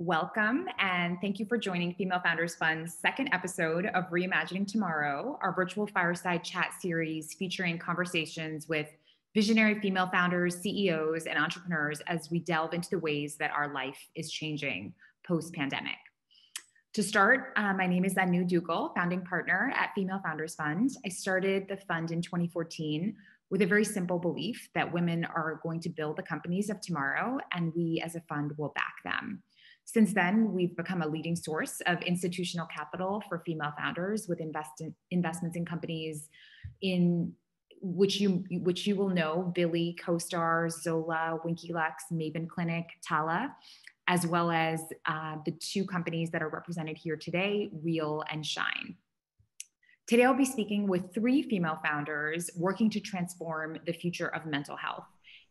Welcome, and thank you for joining Female Founders Fund's second episode of Reimagining Tomorrow, our virtual fireside chat series featuring conversations with visionary female founders, CEOs, and entrepreneurs as we delve into the ways that our life is changing post-pandemic. To start, my name is Anu Duggal, founding partner at Female Founders Fund. I started the fund in 2014 with a very simple belief that women are going to build the companies of tomorrow, and we as a fund will back them. Since then, we've become a leading source of institutional capital for female founders with investments in companies in which you will know: Billy, CoStar, Zola, WinkyLux, Maven Clinic, Tala, as well as the two companies that are represented here today, Reel and Shine. Today, I'll be speaking with three female founders working to transform the future of mental health: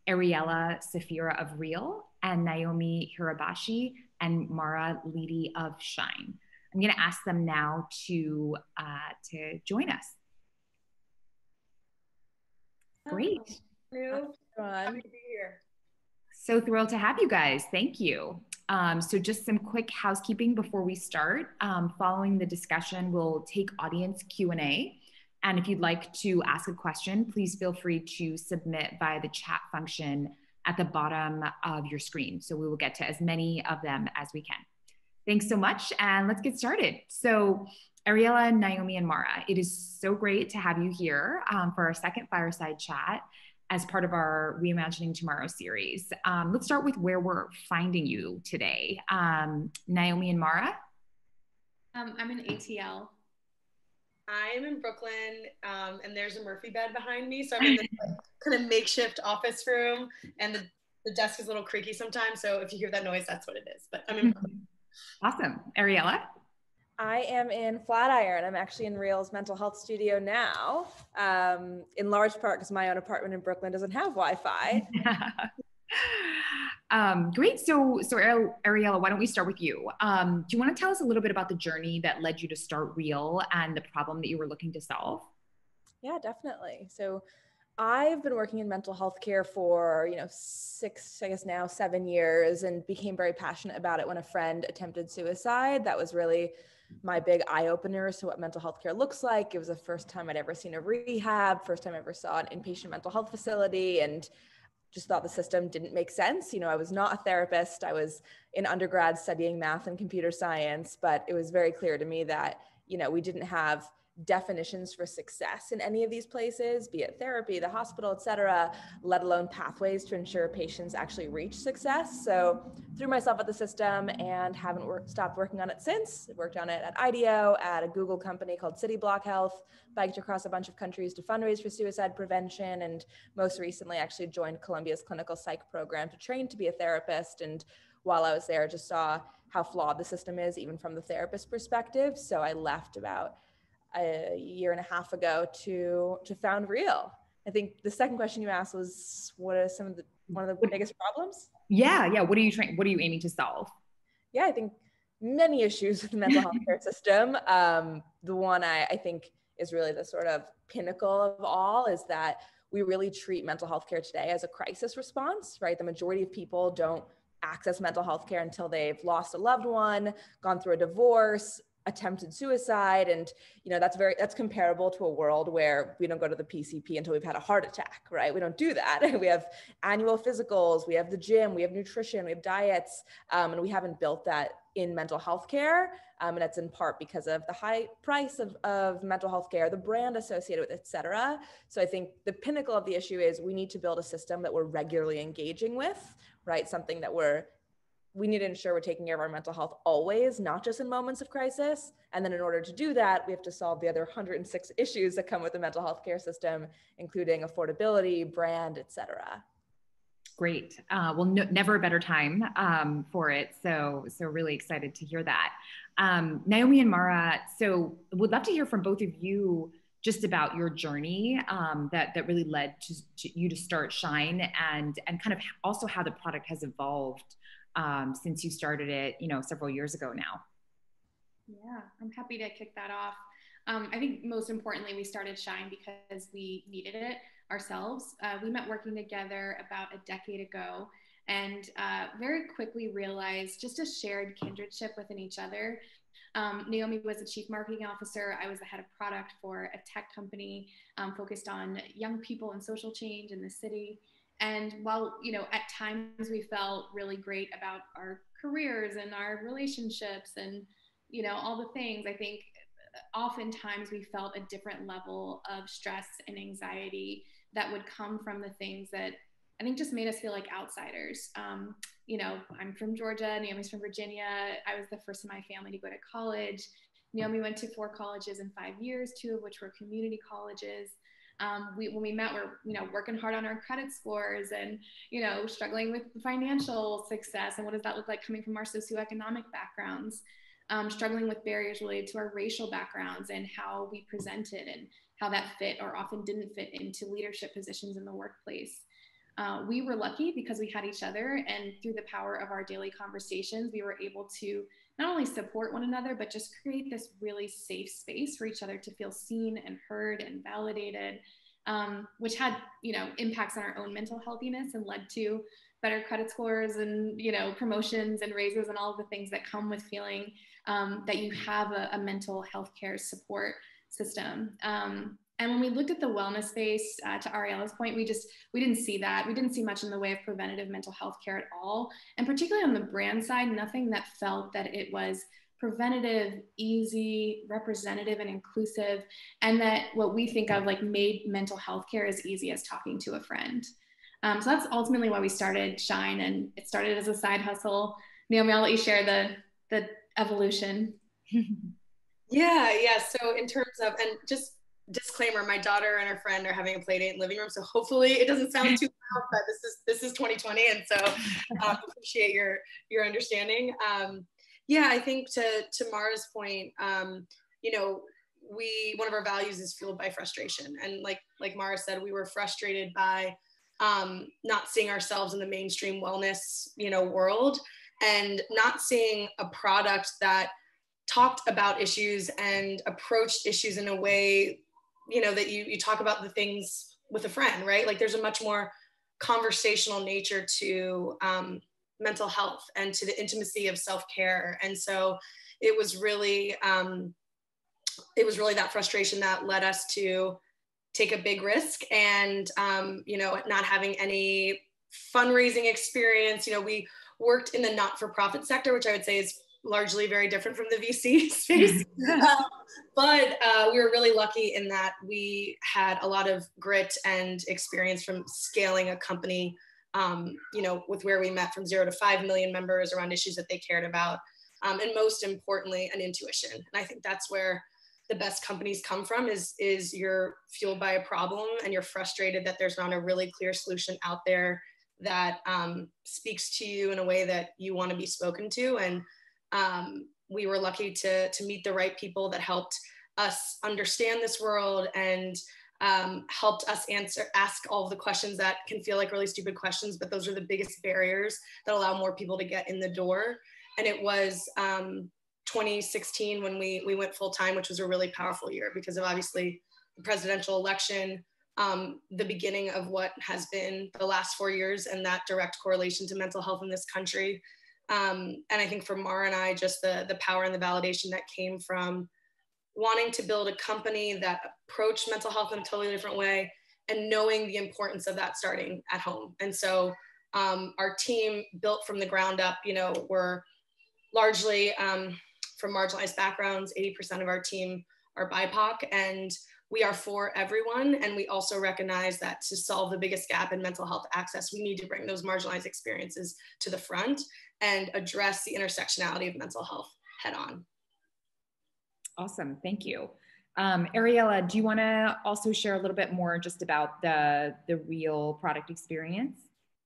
Ariela Safira of Reel and Naomi Hirabayashi and Marah Lidey of Shine. I'm going to ask them now to join us. Great. Happy to be here. So thrilled to have you guys. Thank you. So just some quick housekeeping before we start. Following the discussion, we'll take audience Q&A. And if you'd like to ask a question, please feel free to submit via the chat function at the bottom of your screen. So we will get to as many of them as we can. Thanks so much, and let's get started. So Ariela, Naomi, and Marah, it is so great to have you here for our second fireside chat as part of our Reimagining Tomorrow series. Let's start with where we're finding you today. Naomi and Marah? I'm in ATL. I'm in Brooklyn, and there's a Murphy bed behind me, so I'm in this kind of makeshift office room, and the desk is a little creaky sometimes, so if you hear that noise, that's what it is, but I'm in Brooklyn. Awesome. Ariela? I am in Flatiron. I'm actually in Reel's mental health studio now, in large part because my own apartment in Brooklyn doesn't have Wi-Fi. Great. So Ariela, why don't we start with you? Do you want to tell us a little bit about the journey that led you to start Reel and the problem that you were looking to solve? Yeah, definitely. So I've been working in mental health care for, 7 years, and became very passionate about it when a friend attempted suicide. That was really my big eye-opener as to what mental health care looks like. It was the first time I'd ever seen a rehab, first time I ever saw an inpatient mental health facility, and just thought the system didn't make sense. I was not a therapist. I was in undergrad studying math and computer science, but it was very clear to me that, we didn't have definitions for success in any of these places, be it therapy, the hospital, et cetera, let alone pathways to ensure patients actually reach success. So threw myself at the system and haven't stopped working on it since. Worked on it at IDEO, at a Google company called City Block Health, biked across a bunch of countries to fundraise for suicide prevention, and most recently actually joined Columbia's clinical psych program to train to be a therapist. And while I was there, just saw how flawed the system is, even from the therapist perspective. So I left about a year and a half ago to found Reel. I think the second question you asked was, what are one of the biggest problems? Yeah. What are you aiming to solve? Yeah, I think many issues with the mental health care system. The one I think is really the sort of pinnacle of all is that we really treat mental health care today as a crisis response, right? The majority of people don't access mental health care until they've lost a loved one, gone through a divorce, attempted suicide. And, that's comparable to a world where we don't go to the PCP until we've had a heart attack, right? We don't do that. We have annual physicals, we have the gym, we have nutrition, we have diets, and we haven't built that in mental health care. And that's in part because of the high price of mental health care, the brand associated with it, et cetera. So I think the pinnacle of the issue is we need to build a system that we're regularly engaging with, right? Something that we need to ensure we're taking care of our mental health always, not just in moments of crisis. And then in order to do that, we have to solve the other 106 issues that come with the mental health care system, including affordability, brand, et cetera. Great. Well, never a better time for it. So really excited to hear that. Naomi and Marah, so would love to hear from both of you just about your journey that really led to you to start Shine, and kind of also how the product has evolved since you started it, several years ago now. Yeah, I'm happy to kick that off. I think most importantly, we started Shine because we needed it ourselves. We met working together about a decade ago, and very quickly realized just a shared kindredship within each other. Naomi was the chief marketing officer. I was the head of product for a tech company focused on young people and social change in the city. And while, you know, at times we felt really great about our careers and our relationships and, you know, all the things, I think oftentimes we felt a different level of stress and anxiety that would come from the things that I think just made us feel like outsiders. You know, I'm from Georgia, Naomi's from Virginia. I was the first in my family to go to college. Naomi went to 4 colleges in 5 years, 2 of which were community colleges. When we met, we're, you know, working hard on our credit scores and, you know, struggling with financial success. And what does that look like coming from our socioeconomic backgrounds? Struggling with barriers related to our racial backgrounds and how we presented and how that fit or often didn't fit into leadership positions in the workplace. We were lucky because we had each other, and through the power of our daily conversations, we were able to not only support one another, but just create this really safe space for each other to feel seen and heard and validated, which had, you know, impacts on our own mental healthiness and led to better credit scores and, you know, promotions and raises and all of the things that come with feeling that you have a mental health care support system. And when we looked at the wellness space, to Ariela's point, we didn't see that. We didn't see much in the way of preventative mental health care at all. And particularly on the brand side, nothing that felt that it was preventative, easy, representative, and inclusive. And that what we think of like made mental health care as easy as talking to a friend. So that's ultimately why we started Shine, and it started as a side hustle. Naomi, I'll let you share the evolution. Yeah. So in terms of, and just disclaimer, my daughter and her friend are having a play date in the living room, so hopefully it doesn't sound too loud, but this is 2020, and so appreciate your understanding. I think to Marah's point, you know, one of our values is fueled by frustration, and like Marah said, we were frustrated by not seeing ourselves in the mainstream wellness, you know, world, and not seeing a product that talked about issues and approached issues in a way, you know, that you talk about the things with a friend, right? Like there's a much more conversational nature to mental health and to the intimacy of self-care. And so it was really that frustration that led us to take a big risk and, you know, not having any fundraising experience. You know, we worked in the not-for-profit sector, which I would say is largely very different from the VC space. But we were really lucky in that we had a lot of grit and experience from scaling a company, you know, with where we met from 0 to 5 million members around issues that they cared about. And most importantly, an intuition. And I think that's where the best companies come from is you're fueled by a problem and you're frustrated that there's not a really clear solution out there that speaks to you in a way that you want to be spoken to. And we were lucky to meet the right people that helped us understand this world and helped us ask all of the questions that can feel like really stupid questions, but those are the biggest barriers that allow more people to get in the door. And it was 2016 when we went full time, which was a really powerful year because of obviously the presidential election, the beginning of what has been the last 4 years and that direct correlation to mental health in this country. And I think for Marah and I, just the power and the validation that came from wanting to build a company that approached mental health in a totally different way and knowing the importance of that starting at home. And so our team built from the ground up, you know, we're largely from marginalized backgrounds. 80% of our team are BIPOC, and we are for everyone. And we also recognize that to solve the biggest gap in mental health access, we need to bring those marginalized experiences to the front and address the intersectionality of mental health head on. Awesome, thank you. Ariela, do you wanna also share a little bit more just about the real product experience?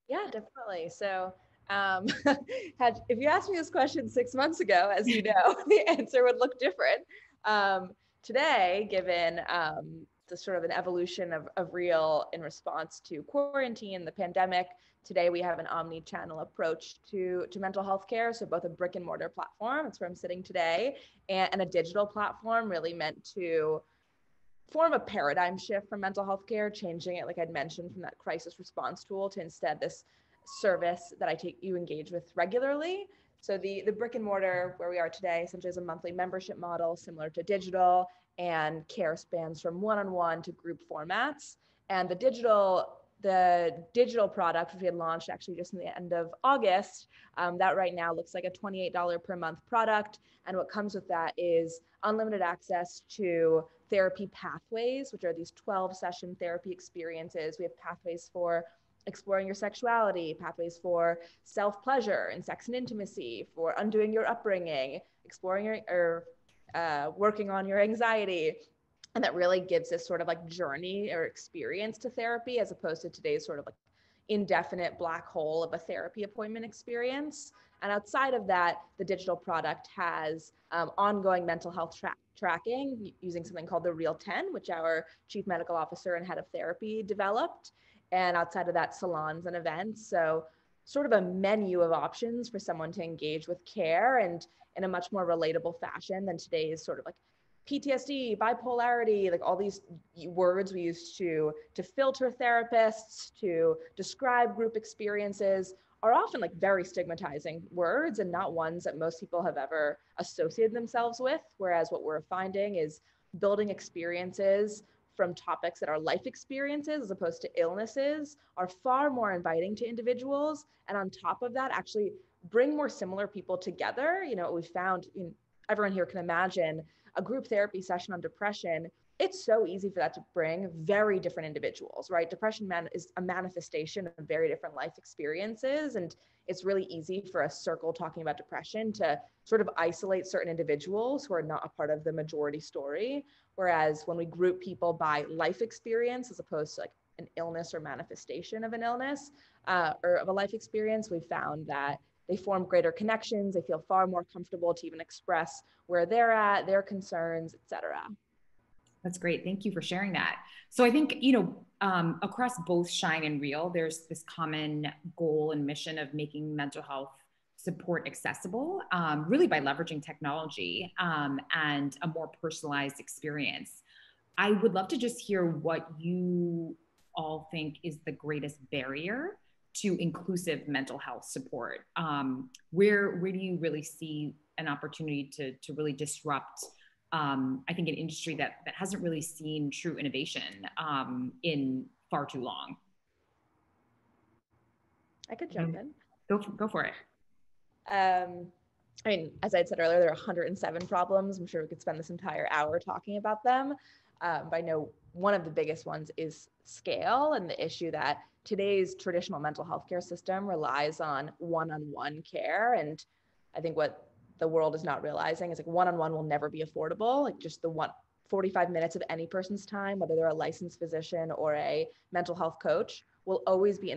Yeah, definitely. So if you asked me this question 6 months ago, as you know, the answer would look different. Today, given the sort of an evolution of Real in response to quarantine, the pandemic, today we have an omni-channel approach to mental health care. So both a brick and mortar platform, that's where I'm sitting today, and a digital platform really meant to form a paradigm shift for mental health care, changing it, like I'd mentioned, from that crisis response tool to instead this service that you engage with regularly. So the brick and mortar where we are today essentially is a monthly membership model similar to digital, and care spans from one-on-one to group formats. And the digital product, which we had launched actually just in the end of August, that right now looks like a $28 per month product. And what comes with that is unlimited access to therapy pathways, which are these 12-session therapy experiences. We have pathways for exploring your sexuality, pathways for self-pleasure and sex and intimacy, for undoing your upbringing, exploring working on your anxiety. And that really gives this sort of like journey or experience to therapy, as opposed to today's sort of like indefinite black hole of a therapy appointment experience. And outside of that, the digital product has ongoing mental health tracking using something called the Real 10, which our chief medical officer and head of therapy developed. And outside of that, salons and events. So sort of a menu of options for someone to engage with care, and in a much more relatable fashion than today's sort of like PTSD, bipolarity, like all these words we use to filter therapists, to describe group experiences, are often like very stigmatizing words and not ones that most people have ever associated themselves with. Whereas what we're finding is building experiences from topics that are life experiences as opposed to illnesses are far more inviting to individuals. And on top of that, actually bring more similar people together. You know, what we found, everyone here can imagine a group therapy session on depression. It's so easy for that to bring very different individuals, right? Depression is a manifestation of very different life experiences. And it's really easy for a circle talking about depression to sort of isolate certain individuals who are not a part of the majority story. Whereas when we group people by life experience, as opposed to like an illness or manifestation of an illness or of a life experience, we found that they form greater connections. They feel far more comfortable to even express where they're at, their concerns, et cetera. That's great. Thank you for sharing that. So I think, across both Shine and Real, there's this common goal and mission of making mental health support accessible, really by leveraging technology and a more personalized experience. I would love to just hear what you all think is the greatest barrier to inclusive mental health support. Where do you really see an opportunity to really disrupt, I think, an industry that hasn't really seen true innovation in far too long? I could jump in. Go for it. I mean, as I had said earlier, there are 107 problems. I'm sure we could spend this entire hour talking about them. But I know one of the biggest ones is scale, and the issue that today's traditional mental health care system relies on one-on-one care. And I think what the world is not realizing is like one-on-one will never be affordable. Like just 45 minutes of any person's time, whether they're a licensed physician or a mental health coach, will always be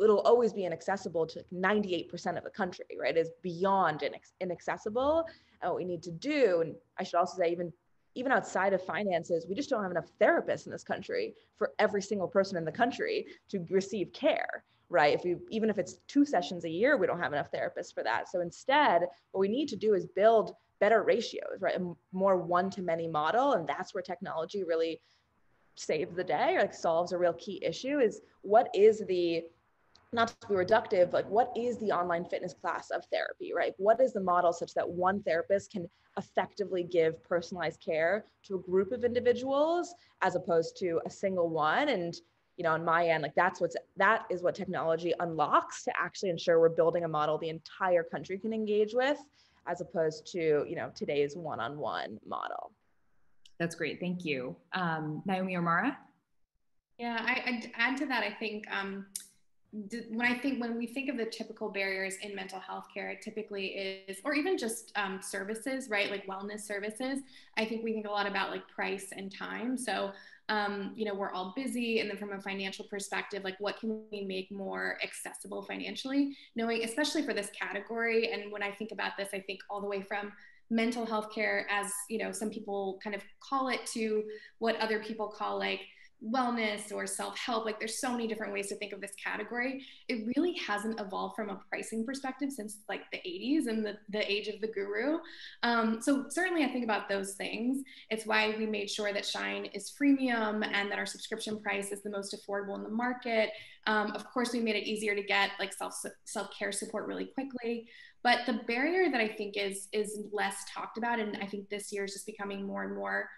it'll always be inaccessible to 98% of the country, right? It's beyond inaccessible. And what we need to do, and I should also say even outside of finances, we just don't have enough therapists in this country for every single person in the country to receive care, right? Even if it's 2 sessions a year, we don't have enough therapists for that. So instead, what we need to do is build better ratios, right? A more one-to-many model. And that's where technology really saves the day, or like solves a real key issue, is what is not to be reductive, like what is the online fitness class of therapy, right? What is the model such that one therapist can effectively give personalized care to a group of individuals as opposed to a single one? And, on my end, like that is what technology unlocks to actually ensure we're building a model the entire country can engage with, as opposed to, today's one-on-one model. That's great. Thank you. Naomi or Marah? Yeah, I'd add to that. I think, when we think of the typical barriers in mental health care, it typically is, or even just services, right? Like wellness services. I think we think a lot about like price and time. So, we're all busy. And then from a financial perspective, like what can we make more accessible financially, knowing, especially for this category. And when I think about this, I think all the way from mental health care as, some people kind of call it, to what other people call like wellness or self-help. Like there's so many different ways to think of this category. It really hasn't evolved from a pricing perspective since like the 80s and the age of the guru. So certainly I think about those things. It's why we made sure that Shine is freemium and that our subscription price is the most affordable in the market. Of course, we made it easier to get like self-care support really quickly. But the barrier that I think is less talked about, and I think this year is just becoming more and more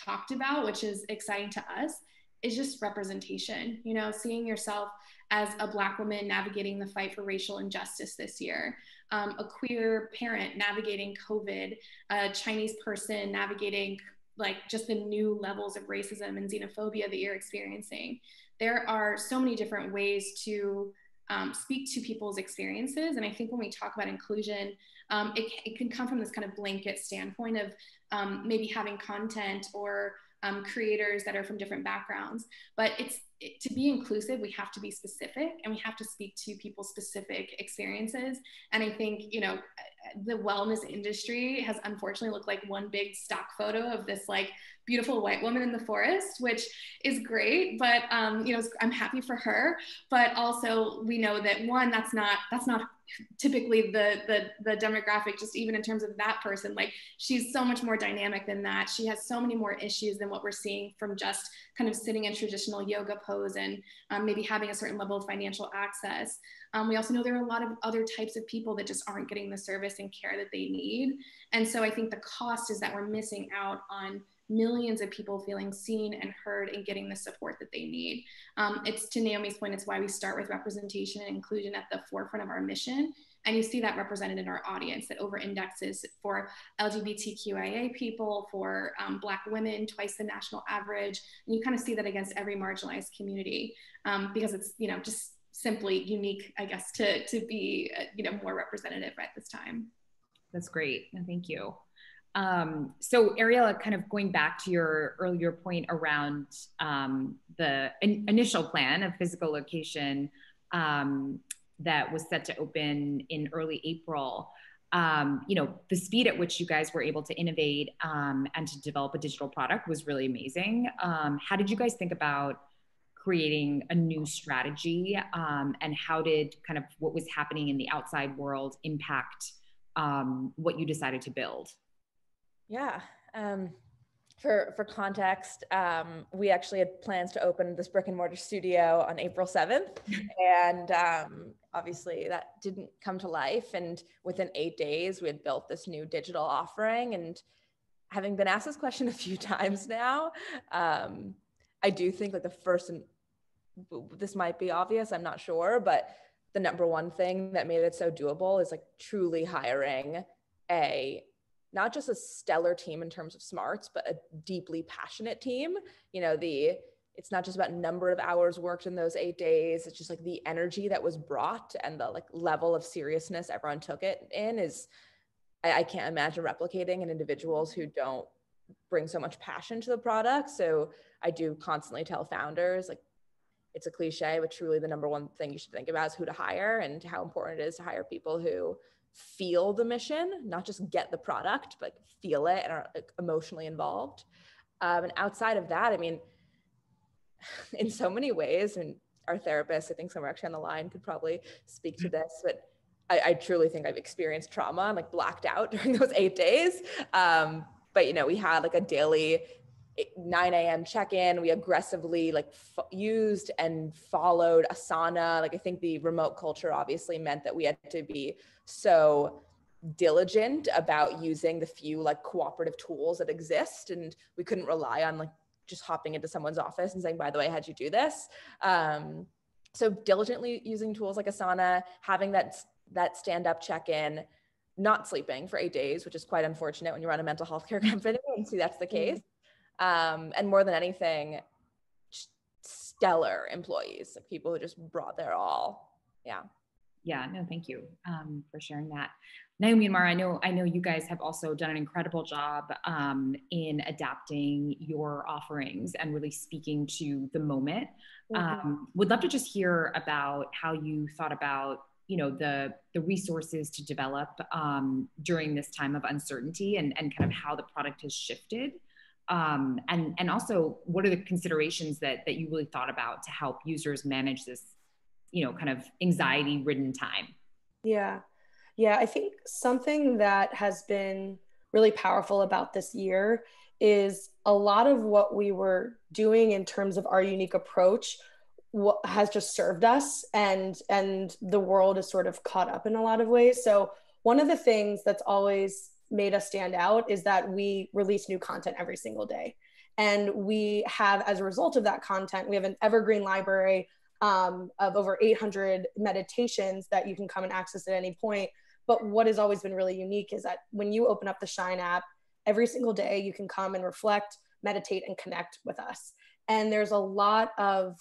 talked about, which is exciting to us, is just representation. You know, seeing yourself as a Black woman navigating the fight for racial injustice this year, a queer parent navigating COVID, a Chinese person navigating like just the new levels of racism and xenophobia that you're experiencing. There are so many different ways to speak to people's experiences. And I think when we talk about inclusion, it can come from this kind of blanket standpoint of maybe having content or creators that are from different backgrounds. But to be inclusive, we have to be specific and we have to speak to people's specific experiences. And I think, you know, the wellness industry has unfortunately looked like one big stock photo of this like beautiful white woman in the forest, which is great, but you know, I'm happy for her. But also we know that one, that's not typically the demographic, just even in terms of that person. Like she's so much more dynamic than that. She has so many more issues than what we're seeing from just kind of sitting in traditional yoga pose and maybe having a certain level of financial access. We also know there are a lot of other types of people that just aren't getting the service and care that they need. And so I think the cost is that we're missing out on millions of people feeling seen and heard and getting the support that they need. It's to Naomi's point, it's why we start with representation and inclusion at the forefront of our mission. And you see that represented in our audience that over indexes for LGBTQIA people, for Black women, twice the national average. And you kind of see that against every marginalized community because it's, you know, just simply unique, I guess, to be, you know, more representative at this time. That's great. And thank you. So Ariela, kind of going back to your earlier point around the initial plan of physical location that was set to open in early April, you know, the speed at which you guys were able to innovate and to develop a digital product was really amazing. How did you guys think about creating a new strategy and how did kind of what was happening in the outside world impact what you decided to build? Yeah. For context, we actually had plans to open this brick and mortar studio on April 7th. And obviously that didn't come to life. And within 8 days, we had built this new digital offering. And having been asked this question a few times now, I do think like the first, and this might be obvious, I'm not sure, but the number one thing that made it so doable is like truly hiring not just a stellar team in terms of smarts, but a deeply passionate team. You know, it's not just about number of hours worked in those 8 days. It's just like the energy that was brought and the like level of seriousness everyone took it in is, I can't imagine replicating in individuals who don't bring so much passion to the product. So I do constantly tell founders, like, it's a cliche, but truly the number one thing you should think about is who to hire and how important it is to hire people who feel the mission, not just get the product, but feel it and are emotionally involved. And outside of that, I mean, in so many ways, and our therapist, I think somewhere actually on the line could probably speak to this, but I truly think I've experienced trauma and like blacked out during those 8 days. But, you know, we had like a daily 9 a.m. check-in. We aggressively like used and followed Asana. Like I think the remote culture obviously meant that we had to be so diligent about using the few like cooperative tools that exist. And we couldn't rely on like just hopping into someone's office and saying, by the way, how'd you do this? So diligently using tools like Asana, having that stand-up check-in, not sleeping for 8 days, which is quite unfortunate when you run a mental health care company and see that's the case. And more than anything, stellar employees, like people who just brought their all. Yeah. Yeah, no, thank you for sharing that. Naomi and Marah, I know you guys have also done an incredible job in adapting your offerings and really speaking to the moment. Would love to just hear about how you thought about, you know, the resources to develop during this time of uncertainty and kind of how the product has shifted. And also, what are the considerations that you really thought about to help users manage this, kind of anxiety-ridden time? Yeah. I think something that has been really powerful about this year is a lot of what we were doing in terms of our unique approach has just served us, and the world is sort of caught up in a lot of ways. So one of the things that's always made us stand out is that we release new content every single day. And we have, as a result of that content, we have an evergreen library of over 800 meditations that you can come and access at any point. But what has always been really unique is that when you open up the Shine app, every single day you can come and reflect, meditate, and connect with us. And there's a lot of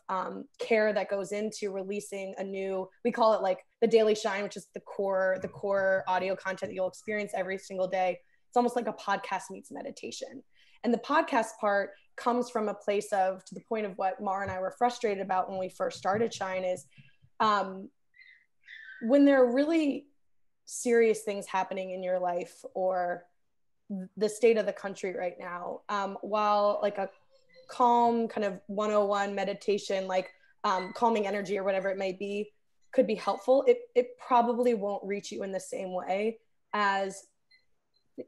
care that goes into releasing a new, we call it like the Daily Shine, which is the core audio content that you'll experience every single day. It's almost like a podcast meets meditation. And the podcast part comes from a place of, to the point of what Marah and I were frustrated about when we first started Shine, is when there are really serious things happening in your life or the state of the country right now, while like a calm kind of 101 meditation, like calming energy or whatever it may be, could be helpful, it probably won't reach you in the same way as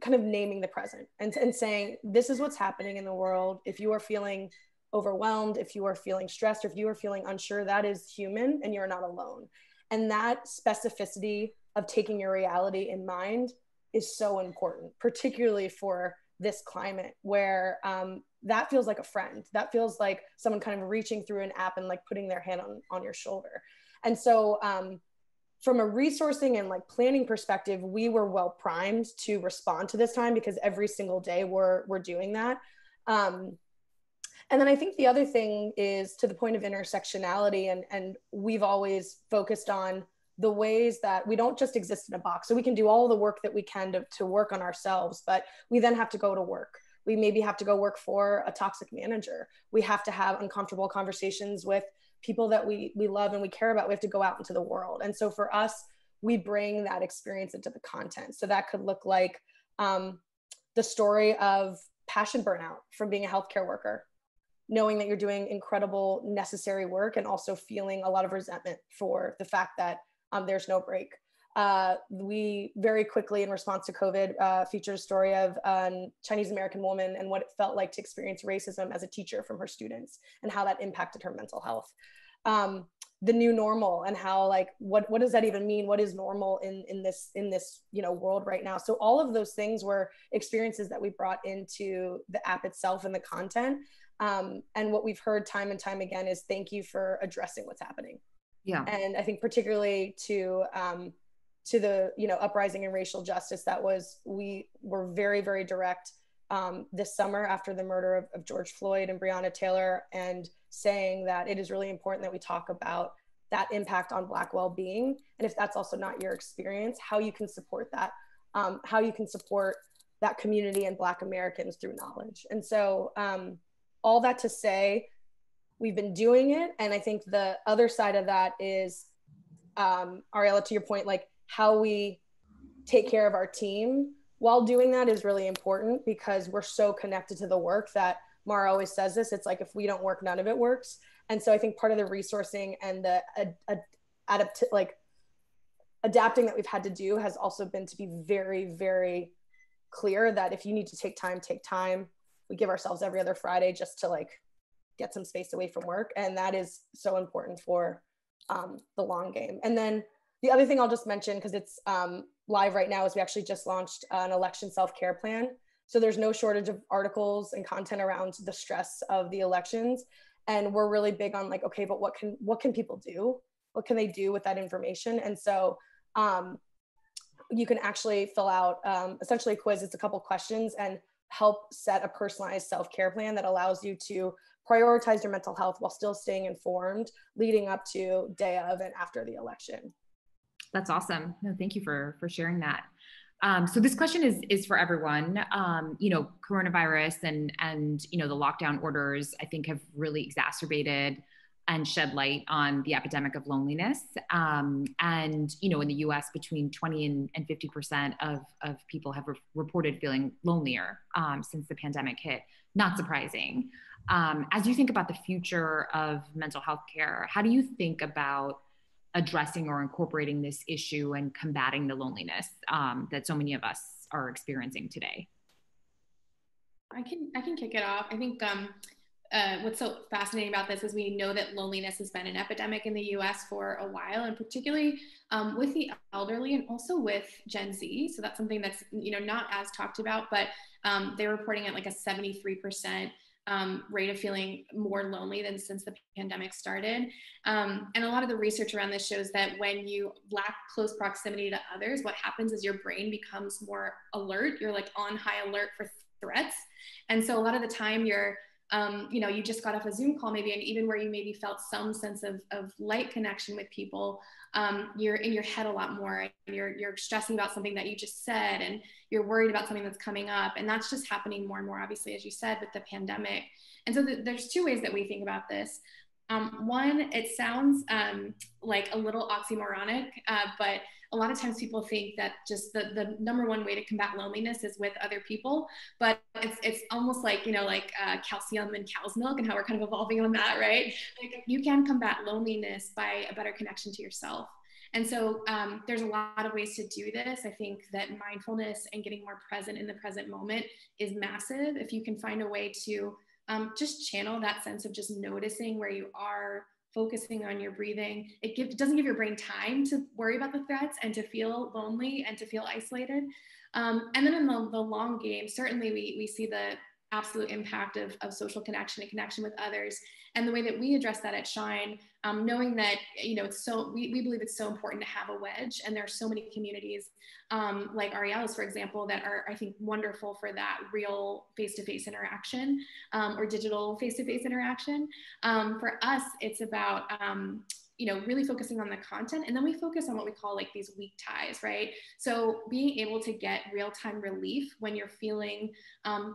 kind of naming the present and saying, this is what's happening in the world. If you are feeling overwhelmed, if you are feeling stressed, or if you are feeling unsure, that is human and you're not alone. And that specificity of taking your reality in mind is so important, particularly for this climate where that feels like a friend. That feels like someone kind of reaching through an app and like putting their hand on your shoulder. And so from a resourcing and like planning perspective, we were well primed to respond to this time, because every single day we're doing that. And then I think the other thing is, to the point of intersectionality, and we've always focused on the ways that we don't just exist in a box. So we can do all the work that we can to work on ourselves, but we then have to go to work. We maybe have to go work for a toxic manager. We have to have uncomfortable conversations with people that we love and we care about. We have to go out into the world. And so for us, we bring that experience into the content. So that could look like the story of passion burnout from being a healthcare worker, knowing that you're doing incredible, necessary work, and also feeling a lot of resentment for the fact that there's no break. We very quickly, in response to COVID, featured a story of a Chinese American woman and what it felt like to experience racism as a teacher from her students, and how that impacted her mental health. The new normal, and how, like, what does that even mean? What is normal in this world right now? So all of those things were experiences that we brought into the app itself and the content. And what we've heard time and time again is, thank you for addressing what's happening. Yeah. And I think particularly to the uprising in racial justice, we were very, very direct this summer after the murder of George Floyd and Breonna Taylor, and saying that it is really important that we talk about that impact on Black well-being, and if that's also not your experience, how you can support that, how you can support that community and Black Americans through knowledge. And so all that to say, we've been doing it. And I think the other side of that is, Ariela, to your point, like how we take care of our team while doing that is really important, because we're so connected to the work that Marah always says this. It's like, if we don't work, none of it works. And so I think part of the resourcing and the adapting that we've had to do has also been to be very, very clear that if you need to take time, take time. We give ourselves every other Friday just to like get some space away from work. And that is so important for the long game. And then the other thing I'll just mention, because it's live right now, is we actually just launched an election self-care plan. So there's no shortage of articles and content around the stress of the elections. And we're really big on like, okay, but what can people do? What can they do with that information? And so you can actually fill out essentially a quiz. It's a couple questions, and help set a personalized self-care plan that allows you to prioritize your mental health while still staying informed leading up to day of and after the election. That's awesome. No, thank you for sharing that. So this question is for everyone. Coronavirus and the lockdown orders, I think, have really exacerbated and shed light on the epidemic of loneliness. And, you know, in the US, between 20 and 50% of people have reported feeling lonelier since the pandemic hit. Not surprising. As you think about the future of mental health care, how do you think about addressing or incorporating this issue and combating the loneliness that so many of us are experiencing today? I can kick it off. I think what's so fascinating about this is we know that loneliness has been an epidemic in the US for a while, and particularly with the elderly and also with Gen Z. So that's something that's, you know, not as talked about, but they're reporting at like a 73% rate of feeling more lonely than since the pandemic started. And a lot of the research around this shows that when you lack close proximity to others, what happens is your brain becomes more alert. You're like on high alert for threats. And so a lot of the time you're, you know, you just got off a Zoom call maybe, and even where you maybe felt some sense of light connection with people, you're in your head a lot more, and you're stressing about something that you just said, and you're worried about something that's coming up. And that's just happening more and more, obviously, as you said, with the pandemic. And so there's two ways that we think about this. One, it sounds like a little oxymoronic, but a lot of times people think that just the number one way to combat loneliness is with other people, but it's almost like, you know, like calcium and cow's milk and how we're kind of evolving on that, right? Like you can combat loneliness by a better connection to yourself. And so there's a lot of ways to do this. I think that mindfulness and getting more present in the present moment is massive. If you can find a way to just channel that sense of just noticing where you are, focusing on your breathing. It doesn't give your brain time to worry about the threats and to feel lonely and to feel isolated. And then in the long game, certainly we see the absolute impact of social connection and connection with others. And the way that we address that at Shine, knowing that, you know, it's so, we believe it's so important to have a wedge. And there are so many communities like Ariela's, for example, that are, I think, wonderful for that real face-to-face interaction or digital face-to-face interaction. For us, it's about, you know, really focusing on the content. And then we focus on what we call like these weak ties, right? So being able to get real-time relief when you're feeling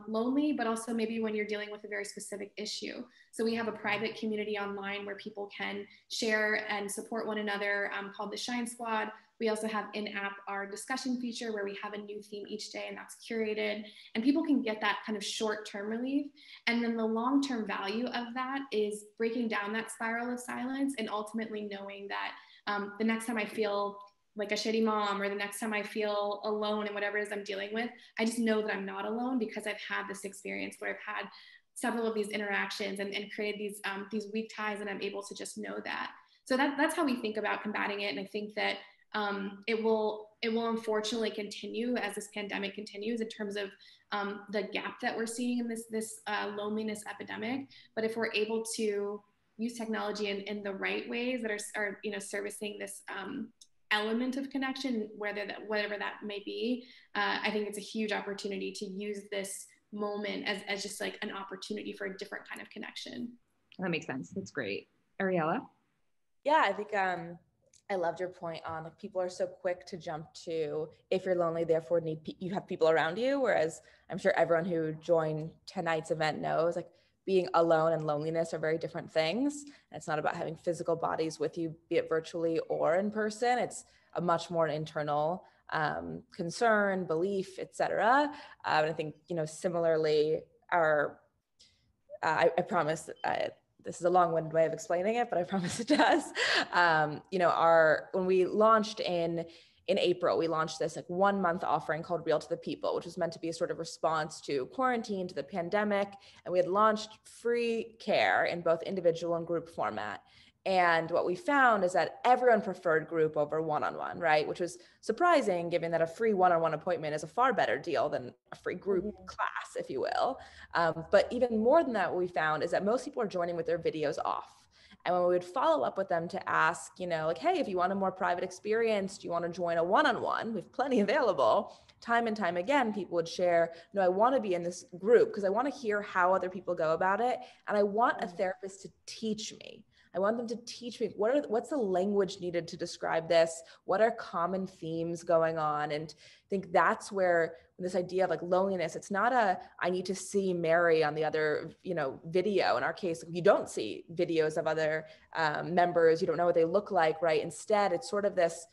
lonely, but also maybe when you're dealing with a very specific issue. So we have a private community online where people can share and support one another called the Shine Squad. We also have in-app our discussion feature where we have a new theme each day, and that's curated, and people can get that kind of short-term relief. And then the long-term value of that is breaking down that spiral of silence and ultimately knowing that the next time I feel like a shitty mom, or the next time I feel alone in whatever it is I'm dealing with, I just know that I'm not alone because I've had this experience where I've had several of these interactions and created these weak ties, and I'm able to just know that. So that's how we think about combating it. And I think that it will unfortunately continue as this pandemic continues in terms of the gap that we're seeing in this loneliness epidemic. But if we're able to use technology in the right ways that are you know, servicing this element of connection, whatever that may be, I think it's a huge opportunity to use this moment as just like an opportunity for a different kind of connection. That makes sense. That's great. Ariela? Yeah, I think I loved your point on like people are so quick to jump to if you're lonely, therefore you have people around you. Whereas I'm sure everyone who joined tonight's event knows like being alone and loneliness are very different things. And it's not about having physical bodies with you, be it virtually or in person. It's a much more internal concern, belief, etc. And I think, you know, similarly, I promise this is a long-winded way of explaining it, but I promise it does. You know, when we launched in April, we launched this like 1 month offering called Real to the People, which was meant to be a sort of response to quarantine, to the pandemic. And we had launched free care in both individual and group format. And what we found is that everyone preferred group over one-on-one, right? Which was surprising given that a free one-on-one appointment is a far better deal than a free group class, if you will. But even more than that, what we found is that most people are joining with their videos off. And when we would follow up with them to ask, you know, like, hey, if you want a more private experience, do you want to join a one-on-one? We have plenty available. Time and time again, people would share, no, I want to be in this group because I want to hear how other people go about it. And I want a therapist to teach me. I want them to teach me what's the language needed to describe this? What are common themes going on? And I think that's where this idea of like loneliness, it's not I need to see Mary on the other, video. In our case, you don't see videos of other members, you don't know what they look like, right? Instead, it's sort of this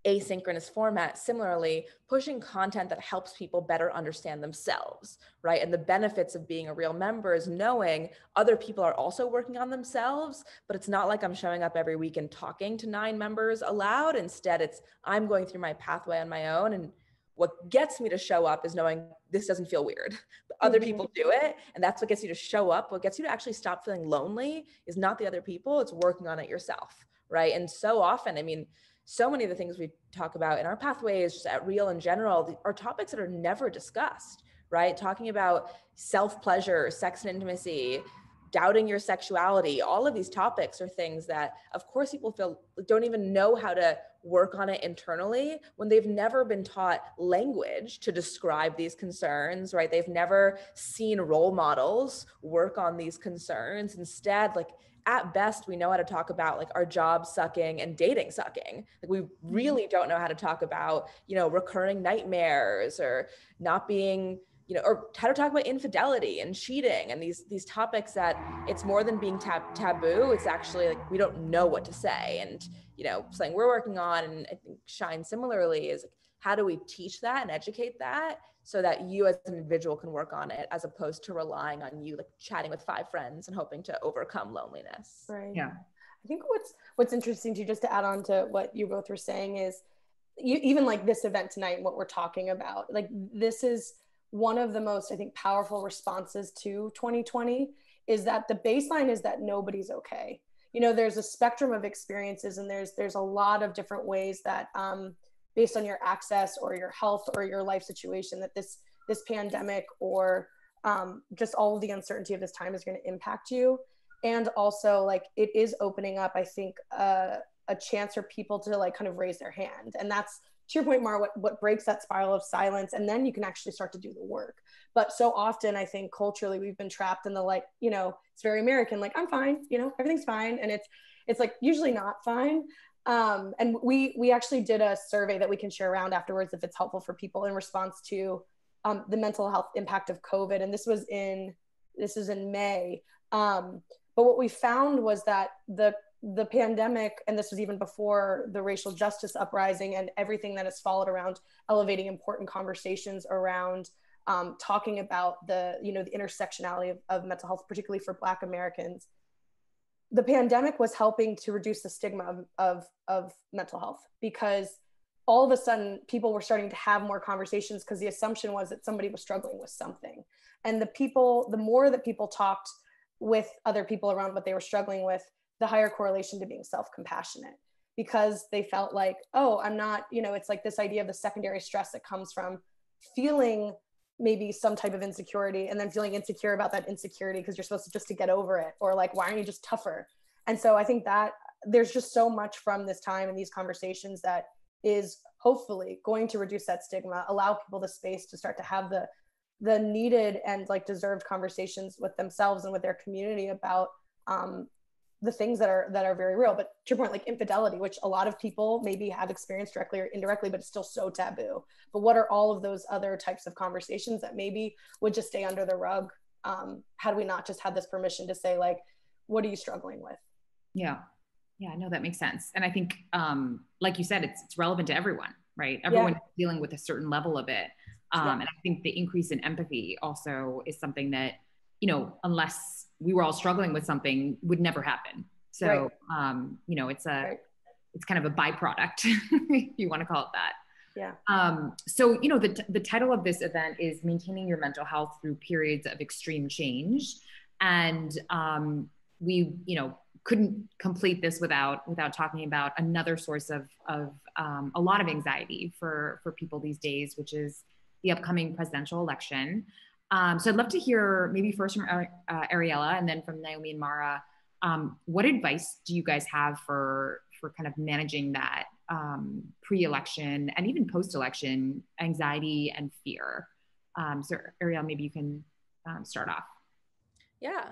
asynchronous format, similarly pushing content that helps people better understand themselves, right? And the benefits of being a real member is knowing other people are also working on themselves, but it's not like I'm showing up every week and talking to 9 members aloud. Instead, it's I'm going through my pathway on my own. And what gets me to show up is knowing this doesn't feel weird. Other people do it. And that's what gets you to show up. What gets you to actually stop feeling lonely is not the other people, it's working on it yourself, right? And so often, so many of the things we talk about in our pathways, just at Real in general, are topics that are never discussed, right? Talking about self-pleasure, sex and intimacy, doubting your sexuality, all of these topics are things that, of course, people don't even know how to work on it internally when they've never been taught language to describe these concerns, right? They've never seen role models work on these concerns. Instead, at best, we know how to talk about our job sucking and dating sucking. We really don't know how to talk about, recurring nightmares or not being, or how to talk about infidelity and cheating and these topics that it's more than being taboo. It's actually we don't know what to say. And, something we're working on, and I think Shine similarly, is how do we teach that and educate that so that you as an individual can work on it, as opposed to relying on you chatting with 5 friends and hoping to overcome loneliness. Right. Yeah. I think what's interesting too, just to add on to what you both were saying, is even this event tonight and what we're talking about, this is one of the most, I think, powerful responses to 2020, is that the baseline is that nobody's okay. There's a spectrum of experiences, and there's a lot of different ways that, based on your access or your health or your life situation, that this pandemic or just all of the uncertainty of this time is going to impact you. And also it is opening up, I think, a chance for people to kind of raise their hand. And that's, to your point, Marah, what breaks that spiral of silence. And then you can actually start to do the work. But so often, I think culturally, we've been trapped in the it's very American, I'm fine, everything's fine. And it's usually not fine. And we actually did a survey that we can share around afterwards if it's helpful for people, in response to the mental health impact of COVID. And this was in May. But what we found was that the pandemic, and this was even before the racial justice uprising and everything that has followed around elevating important conversations around talking about the intersectionality of mental health, particularly for Black Americans. The pandemic was helping to reduce the stigma of mental health, because all of a sudden people were starting to have more conversations, because the assumption was that somebody was struggling with something. And the more that people talked with other people around what they were struggling with, the higher correlation to being self-compassionate, because they felt oh, I'm not, it's this idea of the secondary stress that comes from feeling maybe some type of insecurity, and then feeling insecure about that insecurity because you're supposed to get over it, or why aren't you just tougher? And so I think that there's just so much from this time and these conversations that is hopefully going to reduce that stigma, allow people the space to start to have the needed and deserved conversations with themselves and with their community about the things that are very real. But to your point, infidelity, which a lot of people maybe have experienced directly or indirectly, but it's still so taboo. But what are all of those other types of conversations that maybe would just stay under the rug? How do we not just have this permission to say, what are you struggling with? Yeah. Yeah, no, that makes sense. And I think, like you said, it's relevant to everyone, right? Everyone is dealing with a certain level of it. And I think the increase in empathy also is something that, unless we were all struggling with something, would never happen. So, it's it's kind of a byproduct, if you want to call it that. Yeah. So, the title of this event is Maintaining Your Mental Health Through Periods of Extreme Change. And we, couldn't complete this without talking about another source of a lot of anxiety for people these days, which is the upcoming presidential election. So I'd love to hear maybe first from Ariela and then from Naomi and Marah. What advice do you guys have for kind of managing that pre-election and even post-election anxiety and fear? So Ariela, maybe you can start off. Yeah.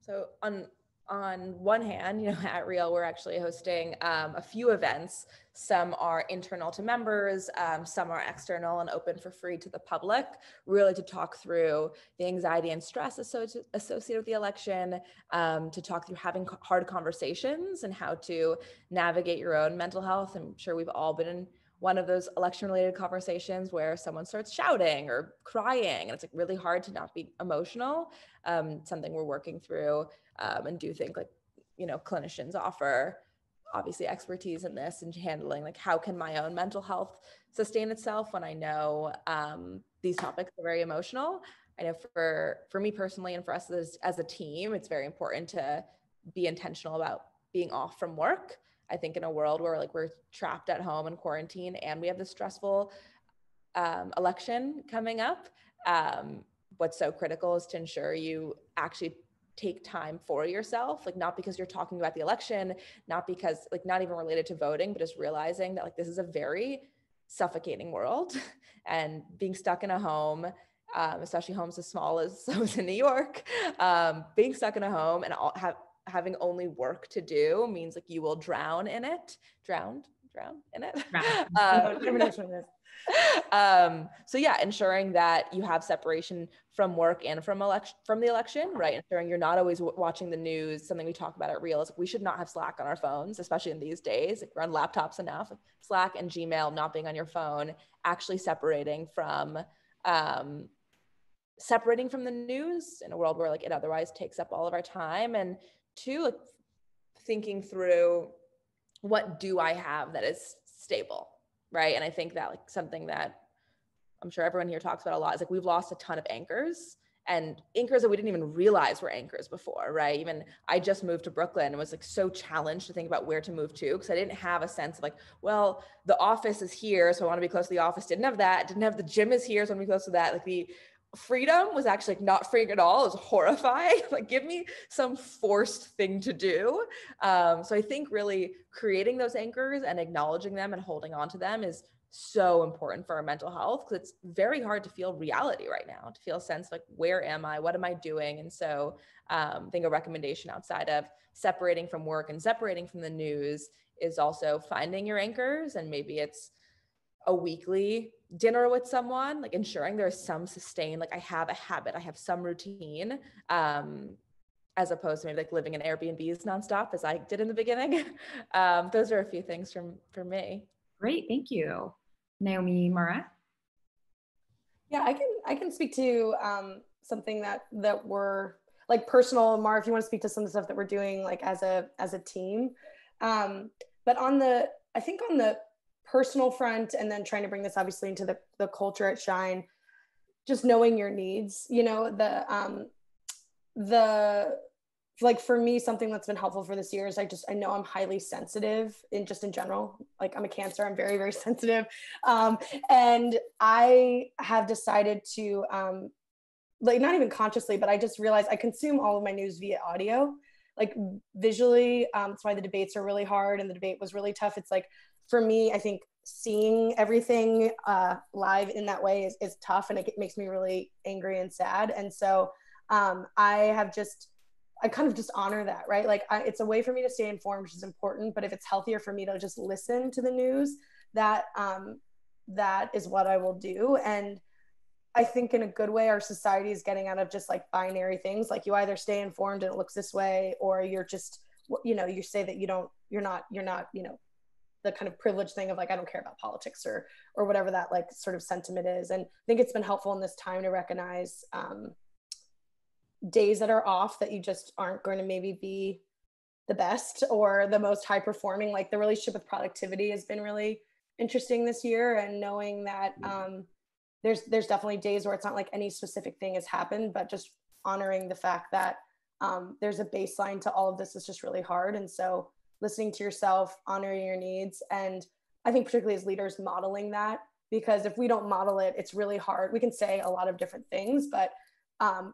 So on on one hand, at Real, we're actually hosting a few events. Some are internal to members, some are external and open for free to the public, really to talk through the anxiety and stress associated with the election, to talk through having hard conversations and how to navigate your own mental health. I'm sure we've all been in one of those election-related conversations where someone starts shouting or crying, and it's like really hard to not be emotional. Something we're working through, and do think clinicians offer obviously expertise in this and handling how can my own mental health sustain itself when I know these topics are very emotional. I know for me personally and for us as a team, it's very important to be intentional about being off from work. I think in a world where we're trapped at home in quarantine and we have this stressful election coming up, what's so critical is to ensure you actually take time for yourself, not because you're talking about the election, not because not even related to voting, but just realizing that this is a very suffocating world and being stuck in a home, especially homes as small as those in New York, being stuck in a home and having only work to do means you will drown in it. Drown in it. Never know what it is. So yeah, ensuring that you have separation from work and from the election, right? Ensuring you're not always watching the news. Something we talk about at Real is we should not have Slack on our phones, especially in these days. We're on laptops enough. Slack and Gmail, not being on your phone, actually separating from the news in a world where it otherwise takes up all of our time. And two, thinking through, what do I have that is stable, right? And I think that something that I'm sure everyone here talks about a lot is we've lost a ton of anchors, and anchors that we didn't even realize were anchors before, right? Even I just moved to Brooklyn and was so challenged to think about where to move to, because I didn't have a sense of well, the office is here, so I want to be close to the office. Didn't have that. Didn't have the gym is here, so I want to be close to that. The freedom was actually not freeing at all. It was horrifying. Give me some forced thing to do. So I think really creating those anchors and acknowledging them and holding on to them is so important for our mental health, because it's very hard to feel reality right now, to feel a sense where am I? What am I doing? And so I think a recommendation outside of separating from work and separating from the news is also finding your anchors, and maybe it's a weekly dinner with someone, ensuring there's some sustain, I have a habit, I have some routine, as opposed to maybe living in Airbnbs nonstop as I did in the beginning. Those are a few things for me. Great, thank you. Naomi, Marah? Yeah, I can speak to something that we're personal. Marah, if you want to speak to some of the stuff that we're doing as a team, but on the personal front, and then trying to bring this obviously into the culture at Shine, just knowing your needs, for me, something that's been helpful for this year is I know I'm highly sensitive in general. I'm a Cancer, I'm very, very sensitive. And I have decided to, not even consciously, but I just realized I consume all of my news via audio, visually. That's why the debates are really hard, and the debate was really tough. It's for me, I think seeing everything live in that way is tough, and it makes me really angry and sad. And so I kind of just honor that, right? It's a way for me to stay informed, which is important. But if it's healthier for me to just listen to the news, that is what I will do. And I think in a good way, our society is getting out of just binary things. You either stay informed and it looks this way, or you're just, you say that you're not, the kind of privileged thing of I don't care about politics or whatever that sort of sentiment is. And I think it's been helpful in this time to recognize days that are off, that you just aren't going to maybe be the best or the most high performing. The relationship with productivity has been really interesting this year, and knowing that there's definitely days where it's not any specific thing has happened, but just honoring the fact that there's a baseline to all of this is just really hard. And so listening to yourself, honoring your needs, and I think particularly as leaders, modeling that, because if we don't model it, it's really hard. We can say a lot of different things, but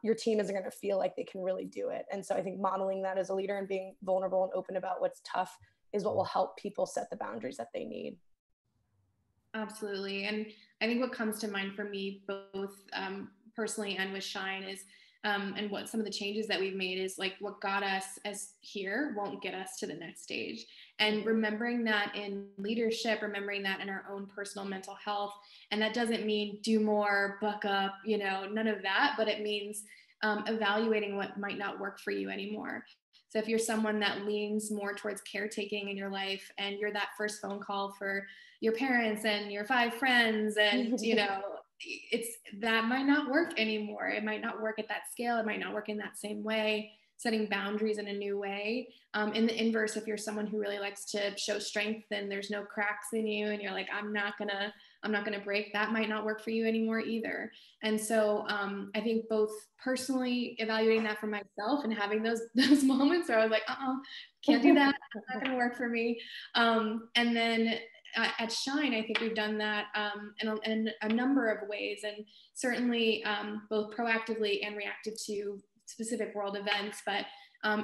your team isn't going to feel like they can really do it. And so I think modeling that as a leader and being vulnerable and open about what's tough is what will help people set the boundaries that they need. Absolutely. And I think what comes to mind for me, both personally and with Shine, is and what some of the changes that we've made is like what got us as here won't get us to the next stage. And remembering that in leadership, remembering that in our own personal mental health. And that doesn't mean do more, buck up, you know, none of that, but it means evaluating what might not work for you anymore. So if you're someone that leans more towards caretaking in your life and you're that first phone call for your parents and your 5 friends and, you know, that might not work anymore. It might not work at that scale. It might not work in that same way. Setting boundaries in a new way. In the inverse, if you're someone who really likes to show strength and there's no cracks in you and you're like, I'm not gonna break, that might not work for you anymore either. And so I think both personally evaluating that for myself and having those moments where I was like, can't do that, it's not gonna work for me. And then at Shine, I think we've done that in a number of ways, and certainly both proactively and reactive to specific world events. But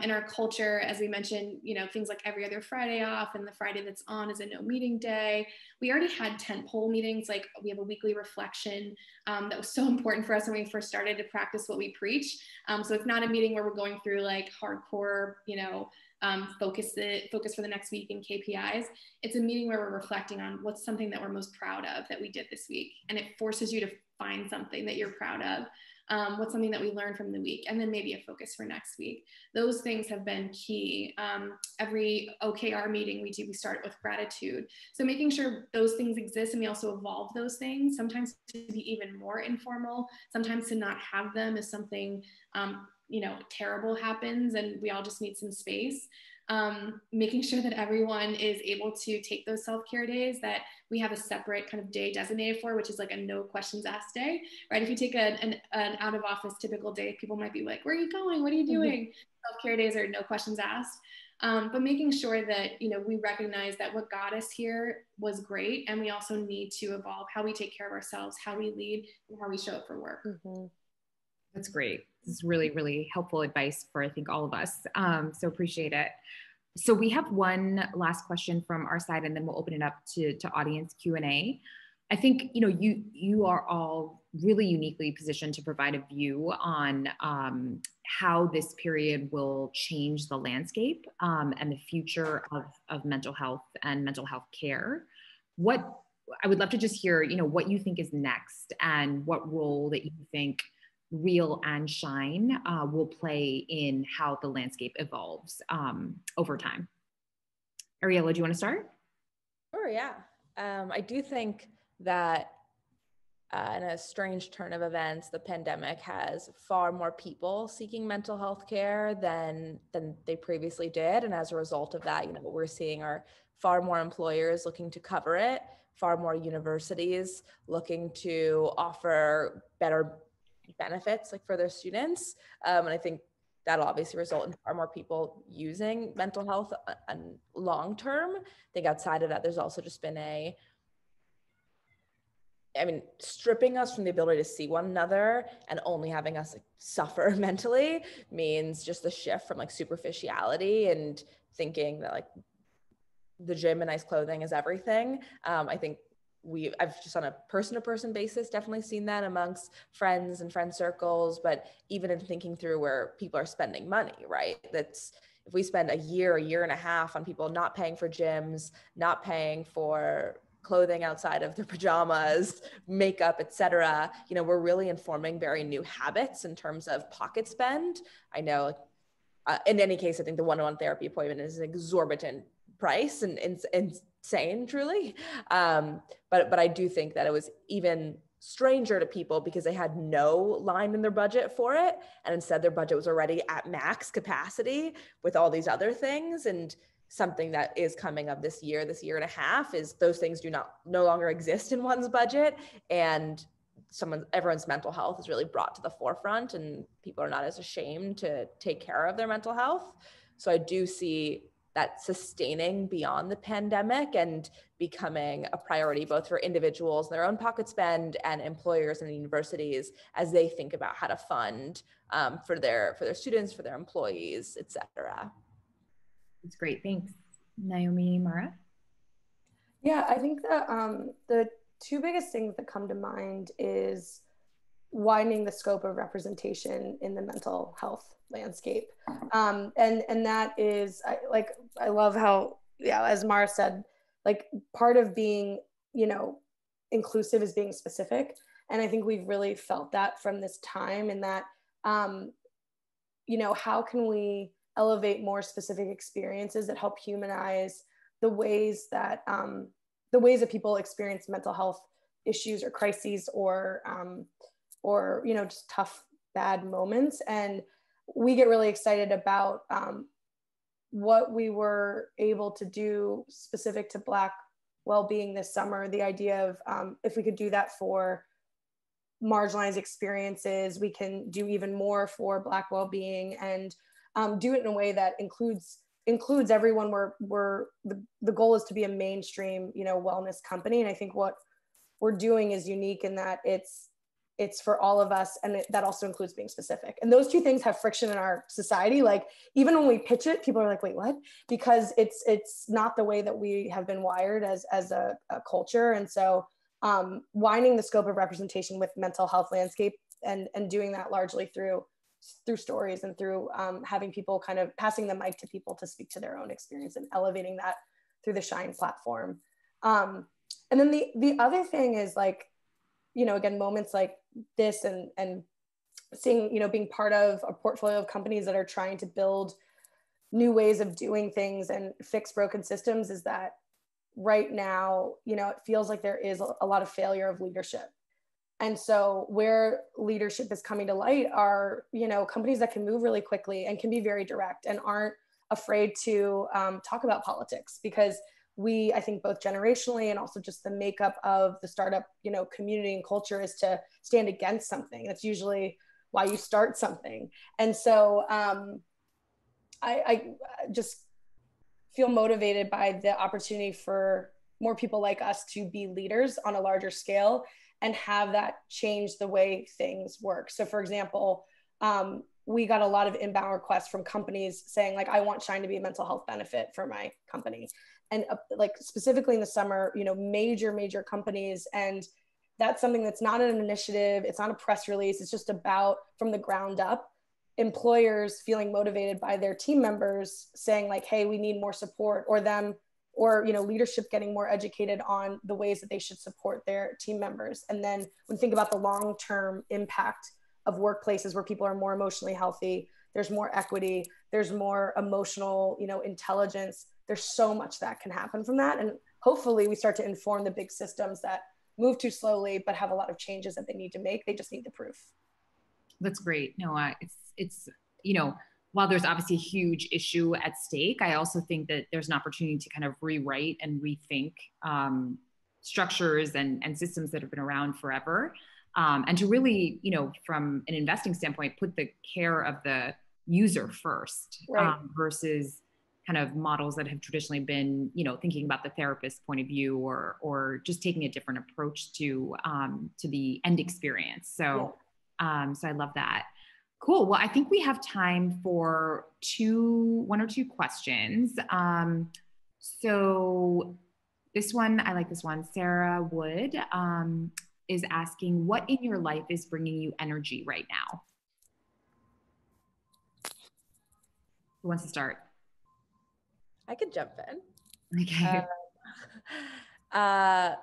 in our culture, as we mentioned, you know, things like every other Friday off, and the Friday that's on is a no meeting day. We already had tentpole meetings. Like we have a weekly reflection that was so important for us when we first started to practice what we preach. So it's not a meeting where we're going through like hardcore, you know, focus for the next week in KPIs. It's a meeting where we're reflecting on what's something that we're most proud of that we did this week. And it forces you to find something that you're proud of. What's something that we learned from the week, and then maybe a focus for next week. Those things have been key. Every OKR meeting we start with gratitude. So making sure those things exist, and we also evolve those things, sometimes to be even more informal, sometimes to not have them as something, you know, terrible happens and we all just need some space. Making sure that everyone is able to take those self-care days, that we have a separate kind of day designated for, which is like a no questions asked day, right? If you take an out of office typical day, people might be like, where are you going? What are you doing? Mm-hmm. Self-care days are no questions asked. But making sure that, you know, we recognize that what got us here was great. And we also need to evolve how we take care of ourselves, how we lead, and how we show up for work. Mm-hmm. That's great. This is really, really helpful advice for, I think, all of us. So appreciate it. So we have one last question from our side, and then we'll open it up to audience Q&A. I think, you know, you are all really uniquely positioned to provide a view on how this period will change the landscape and the future of mental health and mental health care. I would love to just hear, you know, what you think is next and what role that you think Real and Shine will play in how the landscape evolves over time. Ariela, do you want to start? Sure, yeah. I do think that in a strange turn of events, the pandemic has far more people seeking mental health care than they previously did. And as a result of that, you know, what we're seeing are far more employers looking to cover it, far more universities looking to offer better benefits like for their students. And I think that'll obviously result in far more people using mental health and long term. I think outside of that, there's also just been stripping us from the ability to see one another and only having us like suffer mentally means just the shift from like superficiality and thinking that like the gym and nice clothing is everything. I think I've just on a person-to-person basis definitely seen that amongst friends and friend circles, but even in thinking through where people are spending money, right? That's if we spend a year and a half on people not paying for gyms, not paying for clothing outside of their pajamas, makeup, etc., you know, we're really informing very new habits in terms of pocket spend. I know in any case, I think the one-on-one therapy appointment is an exorbitant price and insane, truly. But I do think that it was even stranger to people because they had no line in their budget for it. And instead their budget was already at max capacity with all these other things. And something that is coming up this year and a half is those things no longer exist in one's budget. And everyone's mental health is really brought to the forefront and people are not as ashamed to take care of their mental health. So I do see that sustaining beyond the pandemic and becoming a priority both for individuals and their own pocket spend and employers and universities as they think about how to fund for their students, for their employees, et cetera. That's great. Thanks. Naomi, Marah? Yeah, I think that the two biggest things that come to mind is widening the scope of representation in the mental health landscape. And that is, I love how, yeah, as Marah said, like part of being, you know, inclusive is being specific. And I think we've really felt that from this time, in that, you know, how can we elevate more specific experiences that help humanize the ways that people experience mental health issues or crises, or you know, just tough, bad moments. And we get really excited about what we were able to do specific to Black well-being this summer. The idea of if we could do that for marginalized experiences, we can do even more for Black well-being, and do it in a way that includes everyone. The goal is to be a mainstream, you know, wellness company. And I think what we're doing is unique in that it's for all of us, and that also includes being specific. And those two things have friction in our society. Like even when we pitch it, people are like, wait, what? Because it's not the way that we have been wired as a culture. And so widening the scope of representation with mental health landscape, and doing that largely through stories, and through having people kind of passing the mic to people to speak to their own experience, and elevating that through the Shine platform. And then the other thing is, like, you know, again, moments like this, and seeing, you know, being part of a portfolio of companies that are trying to build new ways of doing things and fix broken systems, is that right now, you know, it feels like there is a lot of failure of leadership. And so where leadership is coming to light are, you know, companies that can move really quickly and can be very direct and aren't afraid to talk about politics, because I think both generationally and also just the makeup of the startup, you know, community and culture is to stand against something. That's usually why you start something. And so I just feel motivated by the opportunity for more people like us to be leaders on a larger scale and have that change the way things work. So for example, we got a lot of inbound requests from companies saying, like, I want Shine to be a mental health benefit for my company. And like specifically in the summer, you know, major companies. And that's something that's not an initiative. It's not a press release. It's just about, from the ground up, employers feeling motivated by their team members saying, like, hey, we need more support, or you know, leadership getting more educated on the ways that they should support their team members. And then when you think about the long-term impact of workplaces where people are more emotionally healthy, there's more equity, there's more emotional, you know, intelligence. There's so much that can happen from that. And hopefully we start to inform the big systems that move too slowly, but have a lot of changes that they need to make. They just need the proof. That's great. No, it's, you know, while there's obviously a huge issue at stake, I also think that there's an opportunity to kind of rewrite and rethink structures and systems that have been around forever. And to really, you know, from an investing standpoint, put the care of the user first, right, versus kind of models that have traditionally been, you know, thinking about the therapist's point of view, or just taking a different approach to the end experience. So, so I love that. Cool. Well, I think we have time for one or two questions. So this one, I like this one. Sarah Wood is asking, what in your life is bringing you energy right now? Who wants to start? I could jump in. Okay. I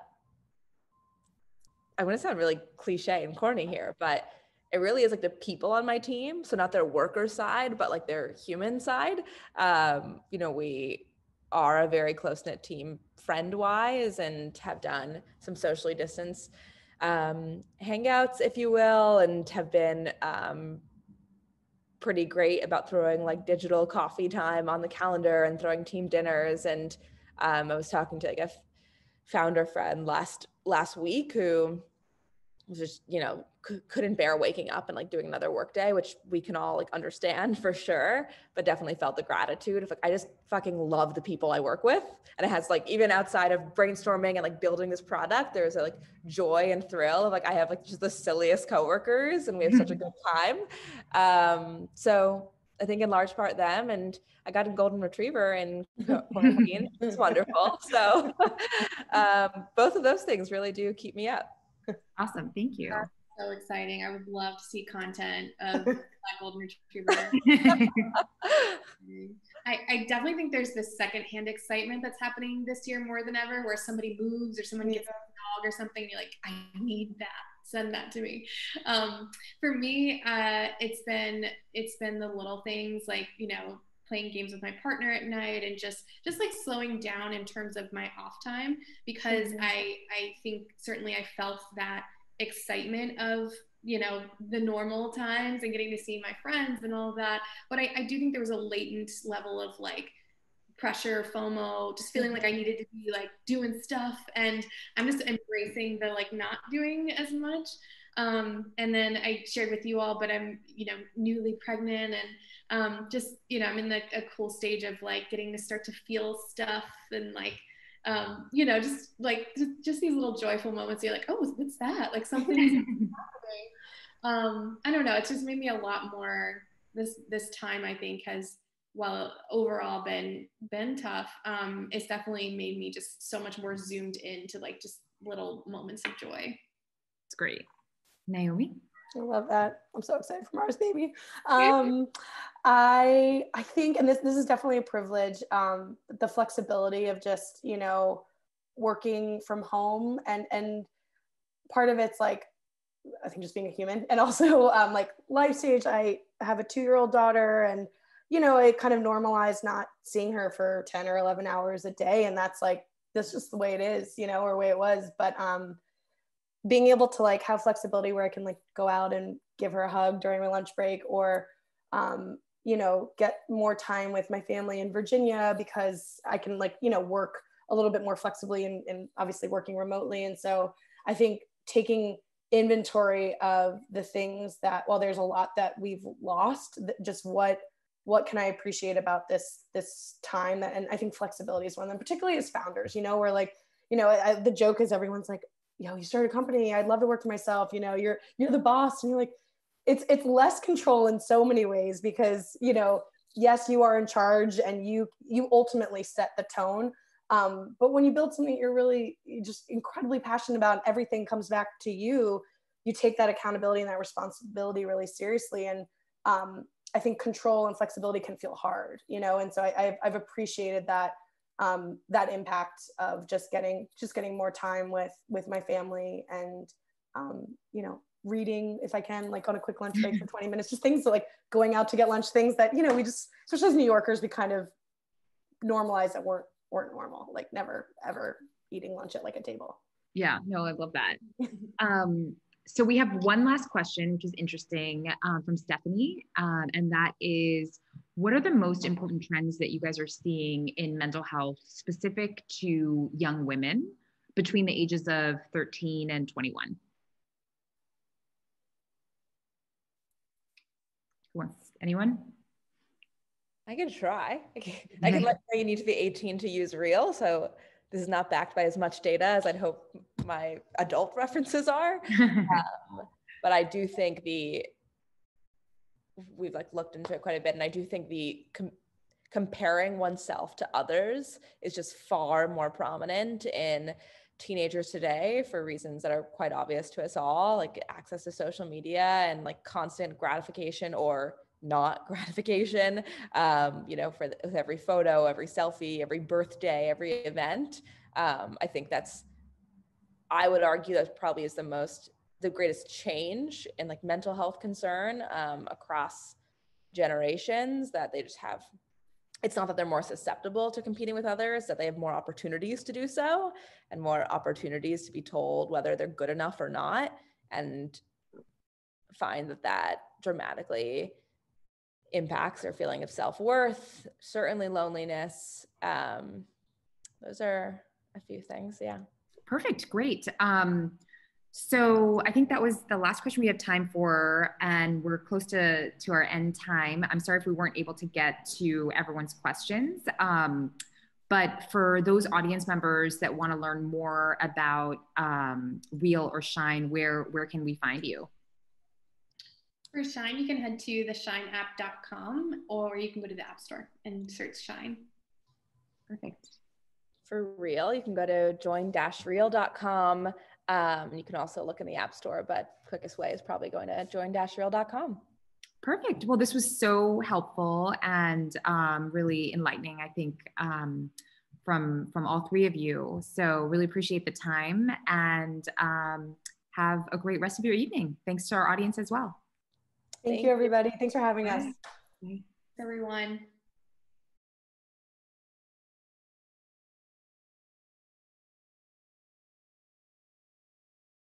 want to sound really cliche and corny here, but it really is like the people on my team. So not their worker side, but like their human side. You know, we are a very close-knit team friend-wise, and have done some socially distanced hangouts, if you will, and have been pretty great about throwing like digital coffee time on the calendar and throwing team dinners. And I was talking to like a founder friend last week who was just, you know, couldn't bear waking up and like doing another work day, which we can all like understand for sure, but definitely felt the gratitude of like, I just fucking love the people I work with. And it has like, even outside of brainstorming and like building this product, there's a like joy and thrill of like, I have like just the silliest coworkers and we have such a good time. So I think in large part them, and I got a golden retriever in quarantine. It's wonderful. So both of those things really do keep me up. Awesome. Thank you. So exciting. I would love to see content of Black Golden Retriever. I definitely think there's this secondhand excitement that's happening this year more than ever, where somebody moves or someone gets a dog or something, and you're like, I need that. Send that to me. For me, it's been the little things, like, you know, playing games with my partner at night, and just like slowing down in terms of my off time, because I think certainly I felt that excitement of, you know, the normal times and getting to see my friends and all of that. But I do think there was a latent level of like pressure, FOMO, just feeling like I needed to be like doing stuff. And I'm just embracing the like not doing as much. And then I shared with you all, but I'm, you know, newly pregnant, and just, you know, I'm in a cool stage of like getting to start to feel stuff, and like, you know, just like just these little joyful moments. You're like, oh, what's that? Like something's happening. I don't know. It's just made me a lot more. This time, I think, has, while overall been tough, it's definitely made me just so much more zoomed into like just little moments of joy. It's great. Naomi? I love that. I'm so excited for Marah's baby. I think, and this is definitely a privilege, the flexibility of just, you know, working from home, and part of it's like, I think just being a human, and also like life stage. I have a 2-year-old daughter, and, you know, it kind of normalized not seeing her for 10 or 11 hours a day. And that's like, that's just the way it is, you know, or the way it was. But being able to like have flexibility where I can like go out and give her a hug during my lunch break, or, you know, get more time with my family in Virginia, because I can like, you know, work a little bit more flexibly, and obviously working remotely. And so I think taking inventory of the things that, while there's a lot that we've lost, just what can I appreciate about this time. And I think flexibility is one of them, particularly as founders, you know, where like, you know, the joke is everyone's like, you know, you started a company, I'd love to work for myself, you know, you're the boss. And you're like, it's less control in so many ways, because, you know, yes, you are in charge, and you ultimately set the tone. But when you build something you're just incredibly passionate about, and everything comes back to you, you take that accountability and that responsibility really seriously. And I think control and flexibility can feel hard, you know? And so I've appreciated that, that impact of just getting more time with my family, and, you know, reading if I can, like on a quick lunch break for 20 minutes, just things like going out to get lunch, things that, you know, we just, especially as New Yorkers, we kind of normalize that weren't normal, like never ever eating lunch at like a table. Yeah, no, I love that. So we have one last question, which is interesting, from Stephanie. And that is, what are the most important trends that you guys are seeing in mental health specific to young women between the ages of 13 and 21? Anyone? I can try. I can let you need to be 18 to use Reel. So this is not backed by as much data as I'd hope my adult references are. But I do think we've like looked into it quite a bit. And I do think the comparing oneself to others is just far more prominent in teenagers today, for reasons that are quite obvious to us all, like access to social media and like constant gratification or not gratification, you know, with every photo, every selfie, every birthday, every event. I think I would argue that probably is the greatest change in like mental health concern across generations, that they just have. It's not that they're more susceptible to competing with others, that they have more opportunities to do so, and more opportunities to be told whether they're good enough or not, and find that dramatically impacts their feeling of self-worth, certainly loneliness. Those are a few things. Yeah. Perfect. Great. So I think that was the last question we have time for, and we're close to our end time. I'm sorry if we weren't able to get to everyone's questions. But for those audience members that want to learn more about Reel or Shine, where can we find you? For Shine, you can head to theshineapp.com, or you can go to the App Store and search Shine. Perfect. For Reel, you can go to join-reel.com. You can also look in the App Store, but quickest way is probably going to join-reel.com. Perfect. Well, this was so helpful and really enlightening, I think, from all three of you. So really appreciate the time, and have a great rest of your evening. Thanks to our audience as well. Thank you, everybody. Thanks for having us. Bye. Everyone.